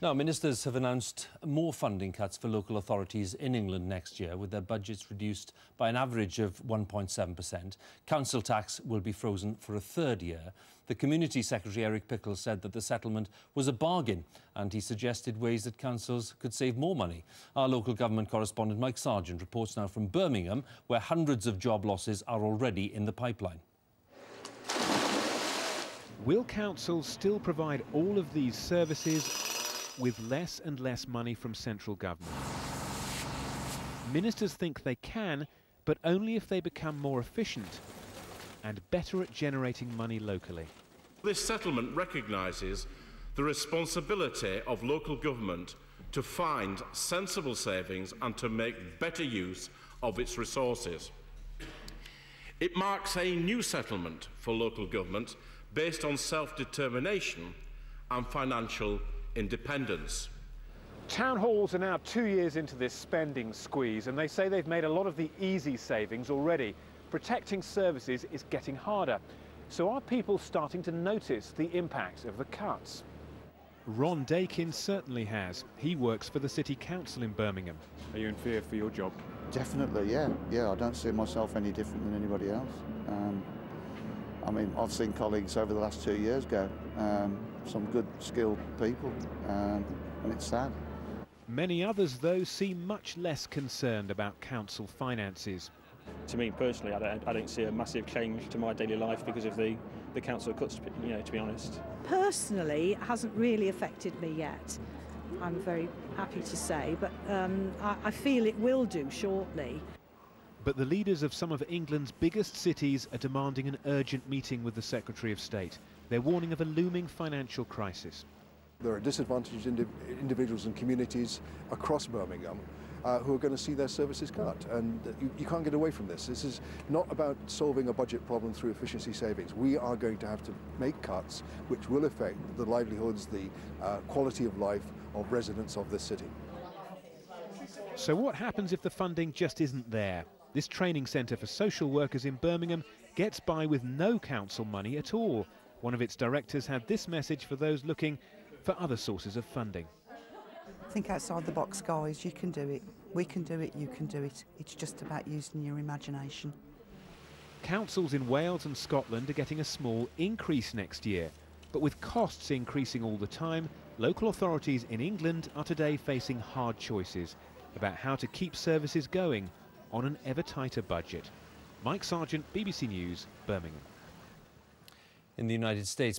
Now, ministers have announced more funding cuts for local authorities in England next year, with their budgets reduced by an average of 1.7%. Council tax will be frozen for a third year. The Community Secretary, Eric Pickles, said that the settlement was a bargain, and he suggested ways that councils could save more money. Our local government correspondent, Mike Sargent, reports now from Birmingham, where hundreds of job losses are already in the pipeline. Will councils still provide all of these services with less and less money from central government? Ministers think they can, but only if they become more efficient and better at generating money locally. This settlement recognises the responsibility of local government to find sensible savings and to make better use of its resources. It marks a new settlement for local government based on self-determination and financial independence. Town halls are now 2 years into this spending squeeze, and they say they've made a lot of the easy savings already. Protecting services is getting harder. So are people starting to notice the impact of the cuts? Ron Dakin certainly has. He works for the City Council in Birmingham. Are you in fear for your job? Definitely, yeah. I don't see myself any different than anybody else. I mean, I've seen colleagues over the last 2 years go, some good, skilled people, and it's sad. Many others, though, seem much less concerned about council finances. To me personally, I don't see a massive change to my daily life because of the council cuts, to be honest. Personally, it hasn't really affected me yet, I'm very happy to say, but I feel it will do shortly. But the leaders of some of England's biggest cities are demanding an urgent meeting with the Secretary of State. They're warning of a looming financial crisis. There are disadvantaged individuals and communities across Birmingham who are going to see their services cut, and you can't get away from this. This is not about solving a budget problem through efficiency savings. We are going to have to make cuts which will affect the livelihoods, the quality of life of residents of this city. So what happens if the funding just isn't there? This training centre for social workers in Birmingham gets by with no council money at all. One of its directors had this message for those looking for other sources of funding. Think outside the box, guys. You can do it. We can do it. You can do it. It's just about using your imagination. Councils in Wales and Scotland are getting a small increase next year. But with costs increasing all the time, local authorities in England are today facing hard choices about how to keep services going on an ever tighter budget. Mike Sargent, BBC News, Birmingham. In the United States,